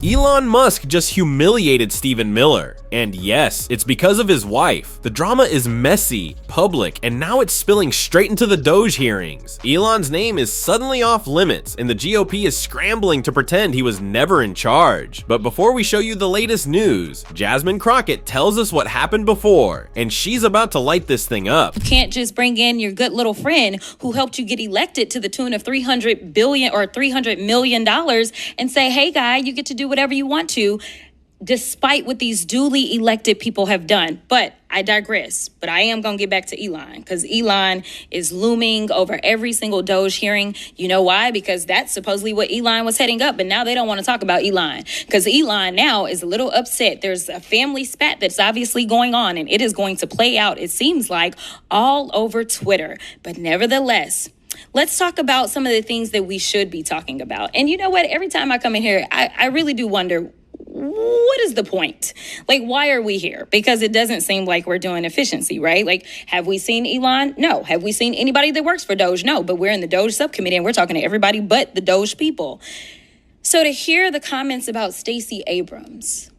Elon Musk just humiliated Stephen Miller. And yes, it's because of his wife. The drama is messy, public, and now it's spilling straight into the Doge hearings. Elon's name is suddenly off limits, and the GOP is scrambling to pretend he was never in charge. But before we show you the latest news, Jasmine Crockett tells us what happened before, and she's about to light this thing up. You can't just bring in your good little friend who helped you get elected to the tune of $300 billion or $300 million and say, hey guy, you get to do whatever you want to, despite what these duly elected people have done. But I digress. But I am going to get back to Elon, because Elon is looming over every single Doge hearing. You know why? Because that's supposedly what Elon was heading up. But now they don't want to talk about Elon, because Elon now is a little upset. There's a family spat that's obviously going on, and it is going to play out, it seems like, all over Twitter. But nevertheless, let's talk about some of the things that we should be talking about. And you know what? Every time I come in here, I really do wonder, what is the point? Like, why are we here? Because it doesn't seem like we're doing efficiency, right? Like, have we seen Elon? No. Have we seen anybody that works for Doge? No. But we're in the Doge subcommittee and we're talking to everybody but the Doge people. So to hear the comments about Stacey Abrams,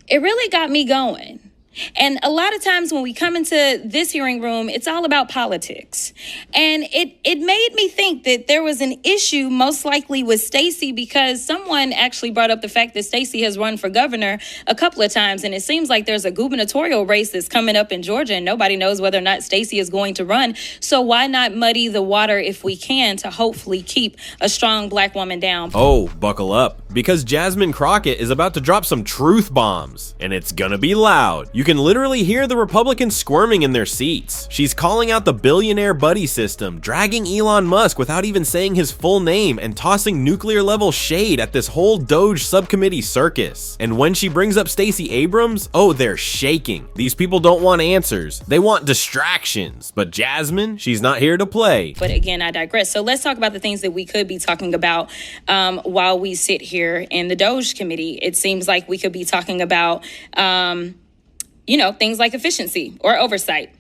it really got me going. And a lot of times when we come into this hearing room, it's all about politics. And it made me think that there was an issue most likely with Stacey, because someone actually brought up the fact that Stacey has run for governor a couple of times. And it seems like there's a gubernatorial race that's coming up in Georgia, and nobody knows whether or not Stacey is going to run. So why not muddy the water if we can, to hopefully keep a strong black woman down? Oh, buckle up, because Jasmine Crockett is about to drop some truth bombs, and it's gonna be loud. You can literally hear the Republicans squirming in their seats. She's calling out the billionaire buddy system, dragging Elon Musk without even saying his full name, and tossing nuclear-level shade at this whole Doge subcommittee circus. And when she brings up Stacey Abrams, oh, they're shaking. These people don't want answers. They want distractions. But Jasmine, she's not here to play. But again, I digress. So let's talk about the things that we could be talking about while we sit here in the Doge committee. It seems like we could be talking about things like efficiency or oversight.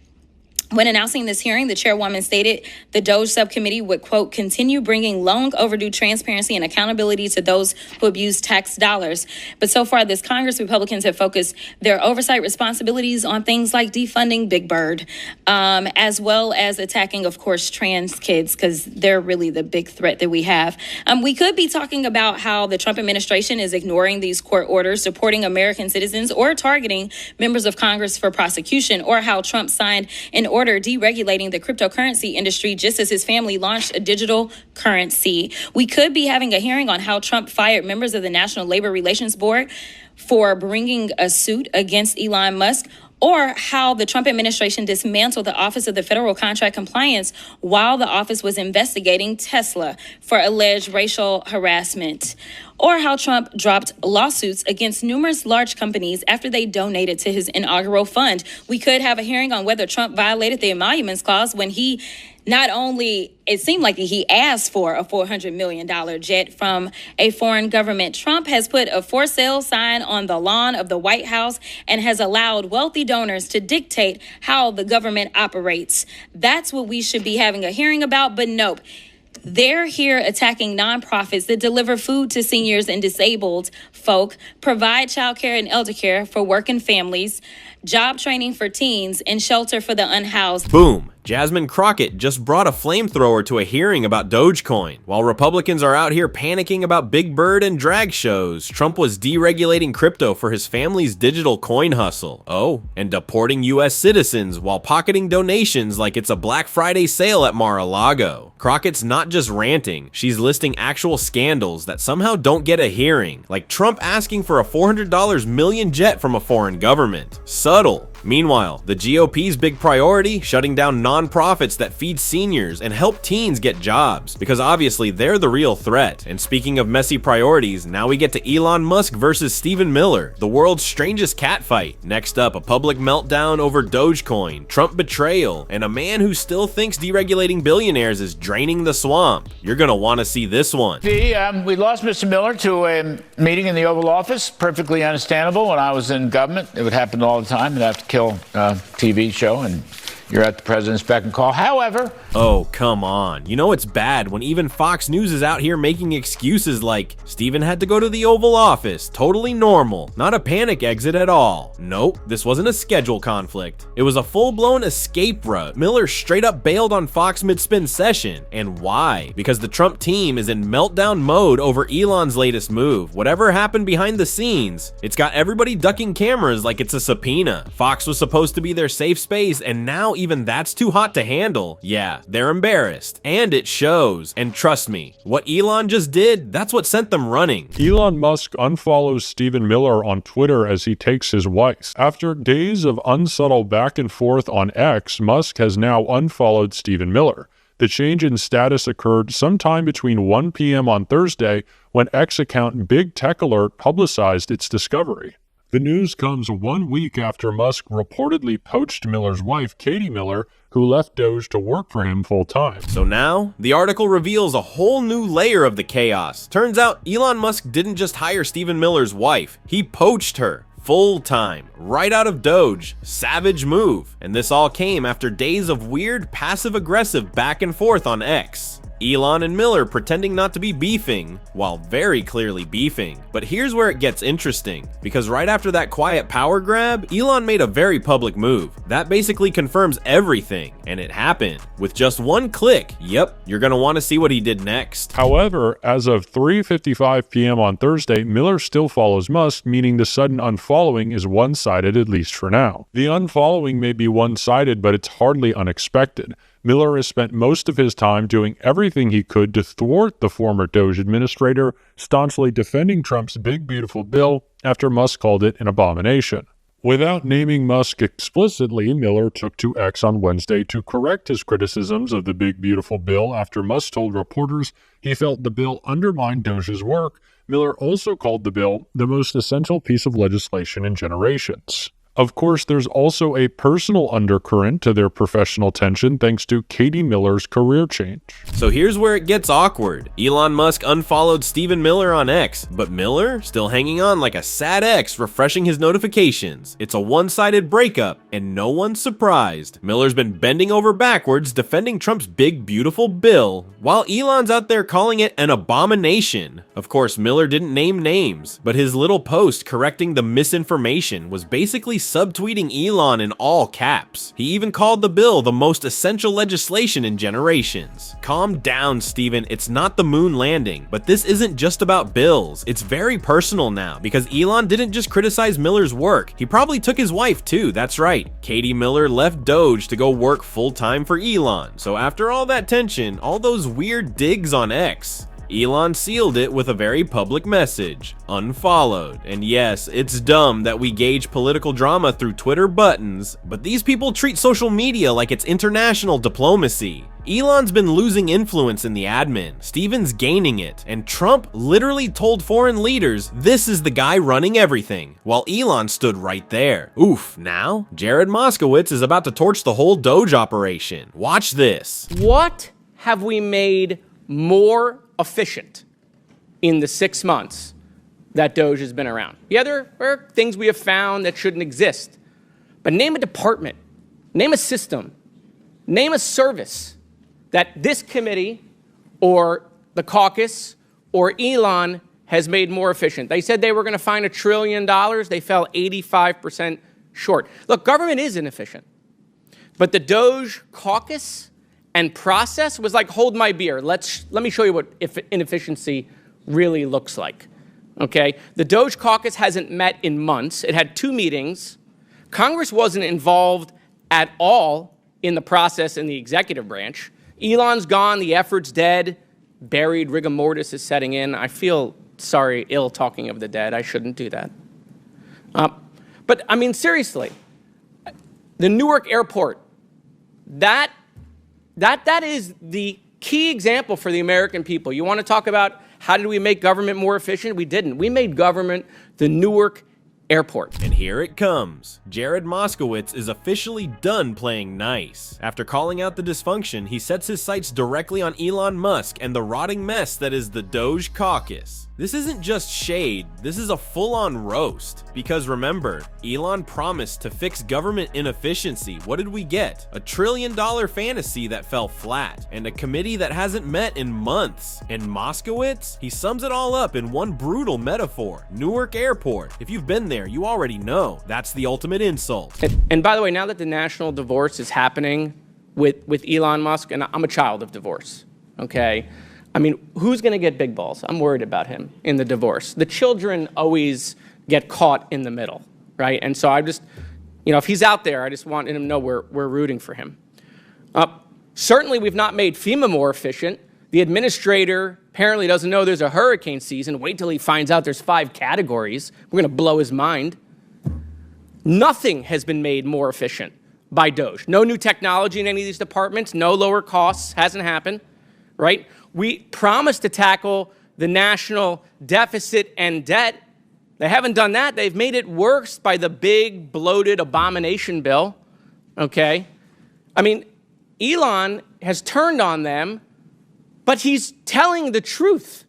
When announcing this hearing, the chairwoman stated the Doge subcommittee would, quote, continue bringing long overdue transparency and accountability to those who abuse tax dollars. But so far this Congress, Republicans have focused their oversight responsibilities on things like defunding Big Bird, as well as attacking, of course, trans kids, because they're really the big threat that we have. We could be talking about how the Trump administration is ignoring these court orders, supporting American citizens, or targeting members of Congress for prosecution, or how Trump signed an order deregulating the cryptocurrency industry just as his family launched a digital currency. We could be having a hearing on how Trump fired members of the National Labor Relations Board for bringing a suit against Elon Musk, or how the Trump administration dismantled the Office of the Federal Contract Compliance while the office was investigating Tesla for alleged racial harassment, or how Trump dropped lawsuits against numerous large companies after they donated to his inaugural fund. We could have a hearing on whether Trump violated the emoluments clause when he not only, it seemed like he asked for a $400 million jet from a foreign government. Trump has put a for sale sign on the lawn of the White House and has allowed wealthy donors to dictate how the government operates. That's what we should be having a hearing about, but nope. They're here attacking nonprofits that deliver food to seniors and disabled folk, provide childcare and elder care for working families, job training for teens, and shelter for the unhoused. Boom. Jasmine Crockett just brought a flamethrower to a hearing about Dogecoin. While Republicans are out here panicking about Big Bird and drag shows, Trump was deregulating crypto for his family's digital coin hustle. Oh, and deporting US citizens while pocketing donations like it's a Black Friday sale at Mar-a-Lago. Crockett's not just ranting, she's listing actual scandals that somehow don't get a hearing, like Trump asking for a $400 million jet from a foreign government. Subtle. Meanwhile, the GOP's big priority, shutting down nonprofits that feed seniors and help teens get jobs, because obviously they're the real threat. And speaking of messy priorities, now we get to Elon Musk versus Stephen Miller, the world's strangest catfight. Next up, a public meltdown over Dogecoin, Trump betrayal, and a man who still thinks deregulating billionaires is draining the swamp. You're gonna want to see this one. We lost Mr. Miller to a meeting in the Oval Office. Perfectly understandable. When I was in government, it would happen all the time. You'd have to kill a TV show and You're at the president's beck and call. However, oh, come on. You know it's bad when even Fox News is out here making excuses like, Stephen had to go to the Oval Office, totally normal, not a panic exit at all. Nope, this wasn't a schedule conflict. It was a full-blown escape route. Miller straight up bailed on Fox mid-spin session. And why? Because the Trump team is in meltdown mode over Elon's latest move. Whatever happened behind the scenes, it's got everybody ducking cameras like it's a subpoena. Fox was supposed to be their safe space, and now even that's too hot to handle. Yeah, they're embarrassed. And it shows. And trust me, what Elon just did, that's what sent them running. Elon Musk unfollows Stephen Miller on Twitter as he takes his wife. After days of unsubtle back and forth on X, Musk has now unfollowed Stephen Miller. The change in status occurred sometime between 1 p.m. on Thursday when X account Big Tech Alert publicized its discovery. The news comes 1 week after Musk reportedly poached Miller's wife, Katie Miller, who left Doge to work for him full-time. So now, the article reveals a whole new layer of the chaos. Turns out, Elon Musk didn't just hire Stephen Miller's wife, he poached her. Full-time, right out of Doge. Savage move. And this all came after days of weird, passive-aggressive back and forth on X. Elon and Miller pretending not to be beefing, while very clearly beefing. But here's where it gets interesting, because right after that quiet power grab, Elon made a very public move. That basically confirms everything, and it happened. With just one click, yep, you're gonna want to see what he did next. However, as of 3:55 p.m. on Thursday, Miller still follows Musk, meaning the sudden unfollowing is one-sided, at least for now. The unfollowing may be one-sided, but it's hardly unexpected. Miller has spent most of his time doing everything he could to thwart the former Doge administrator, staunchly defending Trump's big beautiful bill after Musk called it an abomination. Without naming Musk explicitly, Miller took to X on Wednesday to correct his criticisms of the big beautiful bill after Musk told reporters he felt the bill undermined Doge's work. Miller also called the bill the most essential piece of legislation in generations. Of course, there's also a personal undercurrent to their professional tension thanks to Katie Miller's career change. So here's where it gets awkward. Elon Musk unfollowed Stephen Miller on X, but Miller still hanging on like a sad ex, refreshing his notifications. It's a one-sided breakup, and no one's surprised. Miller's been bending over backwards defending Trump's big beautiful bill, while Elon's out there calling it an abomination. Of course, Miller didn't name names, but his little post correcting the misinformation was basically subtweeting Elon in all caps. He even called the bill the most essential legislation in generations. Calm down, Stephen, it's not the moon landing, but this isn't just about bills. It's very personal now, because Elon didn't just criticize Miller's work, he probably took his wife too, that's right. Katie Miller left Doge to go work full-time for Elon. So after all that tension, all those weird digs on X, Elon sealed it with a very public message, unfollowed. And yes, it's dumb that we gauge political drama through Twitter buttons, but these people treat social media like it's international diplomacy. Elon's been losing influence in the admin, Stephen's gaining it, and Trump literally told foreign leaders this is the guy running everything, while Elon stood right there. Oof, now Jared Moskowitz is about to torch the whole Doge operation. Watch this. What have we made more efficient in the 6 months that Doge has been around? Yeah, there are things we have found that shouldn't exist, but name a department, name a system, name a service that this committee or the caucus or Elon has made more efficient. They said they were going to find $1 trillion. They fell 85% short. Look, government is inefficient, but the Doge caucus and process was like, hold my beer. Let me show you what inefficiency really looks like. Okay? The Doge caucus hasn't met in months. It had 2 meetings. Congress wasn't involved at all in the process in the executive branch. Elon's gone. The effort's dead. Buried rigor mortis is setting in. I feel sorry, ill talking of the dead. I shouldn't do that. But I mean, seriously, the Newark airport, that is the key example for the American people. You want to talk about how did we make government more efficient? We didn't. We made government the Newark airport. And here it comes. Jared Moskowitz is officially done playing nice. After calling out the dysfunction, he sets his sights directly on Elon Musk and the rotting mess that is the Doge caucus. This isn't just shade, this is a full-on roast. Because remember, Elon promised to fix government inefficiency. What did we get? A $1 trillion fantasy that fell flat, and a committee that hasn't met in months. And Moskowitz? He sums it all up in one brutal metaphor: Newark Airport. If you've been there, you already know. That's the ultimate insult. And by the way, now that the national divorce is happening with Elon Musk, and I'm a child of divorce, okay? I mean, who's going to get big balls? I'm worried about him in the divorce. The children always get caught in the middle, right? And so I just, if he's out there, I just want him to know we're rooting for him. Certainly, we've not made FEMA more efficient. The administrator apparently doesn't know there's a hurricane season. Wait till he finds out there's 5 categories. We're going to blow his mind. Nothing has been made more efficient by Doge. No new technology in any of these departments. No lower costs. Hasn't happened, right? We promised to tackle the national deficit and debt. They haven't done that. They've made it worse by the big, bloated abomination bill, okay? I mean, Elon has turned on them, but he's telling the truth.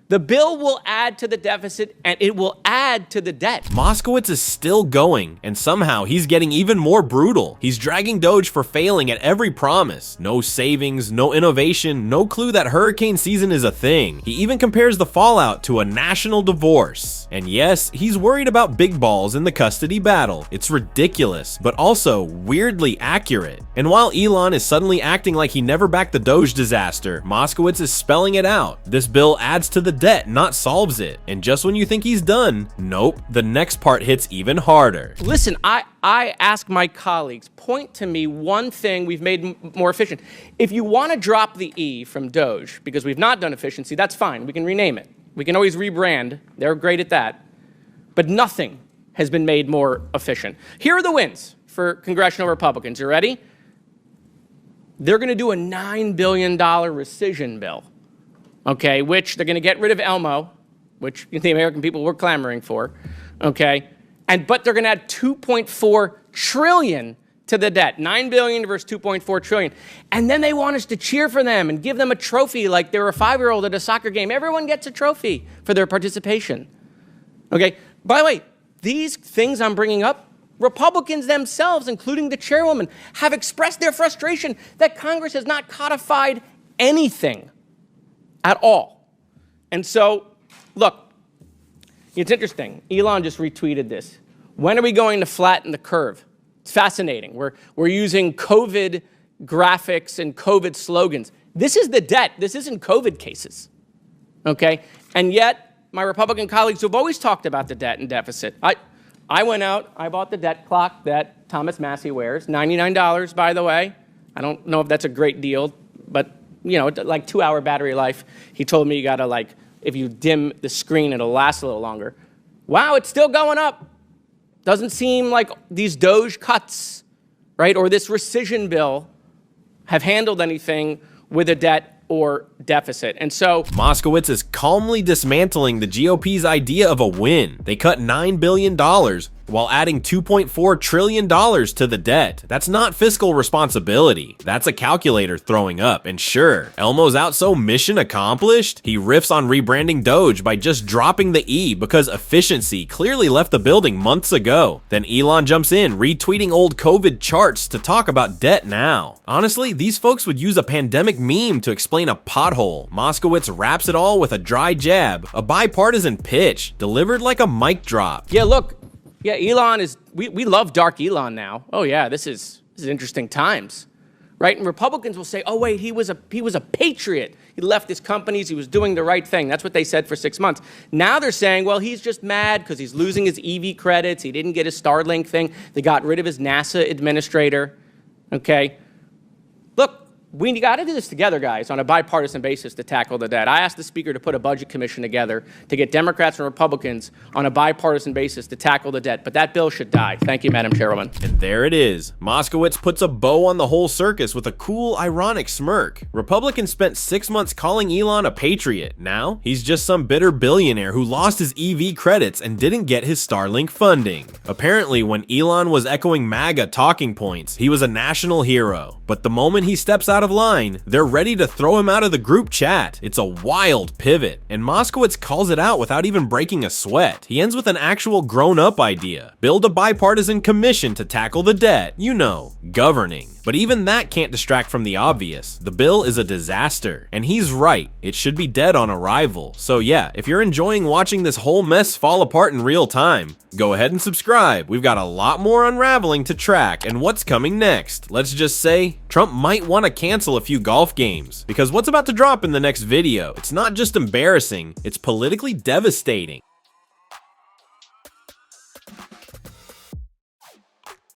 The bill will add to the deficit, and it will add to the debt. Moskowitz is still going, and somehow he's getting even more brutal. He's dragging Doge for failing at every promise. No savings, no innovation, no clue that hurricane season is a thing. He even compares the fallout to a national divorce. And yes, he's worried about big balls in the custody battle. It's ridiculous, but also weirdly accurate. And while Elon is suddenly acting like he never backed the Doge disaster, Moskowitz is spelling it out. This bill adds to the debt, not solves it. And just when you think he's done, nope, the next part hits even harder. Listen, I ask my colleagues, point to me one thing we've made more efficient. If you want to drop the E from Doge, because we've not done efficiency, that's fine. We can rename it. We can always rebrand. They're great at that. But nothing has been made more efficient. Here are the wins for congressional Republicans. You ready? They're going to do a $9 billion rescission bill. Okay, which they're going to get rid of Elmo, which the American people were clamoring for, okay? But they're going to add $2.4 trillion to the debt, $9 billion versus $2.4 trillion. And then they want us to cheer for them and give them a trophy like they were a 5-year-old at a soccer game. Everyone gets a trophy for their participation, okay? By the way, these things I'm bringing up, Republicans themselves, including the chairwoman, have expressed their frustration that Congress has not codified anything at all. And so, look, it's interesting. Elon just retweeted this. When are we going to flatten the curve? It's fascinating. We're using COVID graphics and COVID slogans. This is the debt. This isn't COVID cases, okay? And yet, my Republican colleagues who have always talked about the debt and deficit, I went out, I bought the debt clock that Thomas Massey wears, $99, by the way. I don't know if that's a great deal, but like 2-hour battery life. He told me you gotta if you dim the screen, it'll last a little longer. Wow, it's still going up. Doesn't seem like these Doge cuts, right, or this rescission bill have handled anything with a debt or deficit. And so Moskowitz is calmly dismantling the GOP's idea of a win. They cut $9 billion while adding $2.4 trillion to the debt. That's not fiscal responsibility. That's a calculator throwing up. And sure, Elmo's out, so mission accomplished? He riffs on rebranding Doge by just dropping the E because efficiency clearly left the building months ago. Then Elon jumps in, retweeting old COVID charts to talk about debt now. Honestly, these folks would use a pandemic meme to explain a pothole. Moskowitz wraps it all with a dry jab, a bipartisan pitch, delivered like a mic drop. Yeah, look, yeah, Elon is, we love dark Elon now. Oh yeah, this is interesting times, right? And Republicans will say, oh wait, he was a patriot. He left his companies, he was doing the right thing. That's what they said for 6 months. Now they're saying, well, he's just mad because he's losing his EV credits. He didn't get his Starlink thing. They got rid of his NASA administrator, okay? Look, we got to do this together, guys, on a bipartisan basis to tackle the debt. I asked the Speaker to put a budget commission together to get Democrats and Republicans on a bipartisan basis to tackle the debt, but that bill should die. Thank you, Madam Chairwoman. And there it is. Moskowitz puts a bow on the whole circus with a cool, ironic smirk. Republicans spent 6 months calling Elon a patriot. Now, he's just some bitter billionaire who lost his EV credits and didn't get his Starlink funding. Apparently, when Elon was echoing MAGA talking points, he was a national hero. But the moment he steps out out of line, they're ready to throw him out of the group chat. It's a wild pivot, and Moskowitz calls it out without even breaking a sweat. He ends with an actual grown-up idea. Build a bipartisan commission to tackle the debt. You know, governing. But even that can't distract from the obvious. The bill is a disaster. And he's right. It should be dead on arrival. So yeah, if you're enjoying watching this whole mess fall apart in real time, go ahead and subscribe. We've got a lot more unraveling to track and what's coming next. Let's just say, Trump might want to cancel a few golf games. Because what's about to drop in the next video, it's not just embarrassing, it's politically devastating.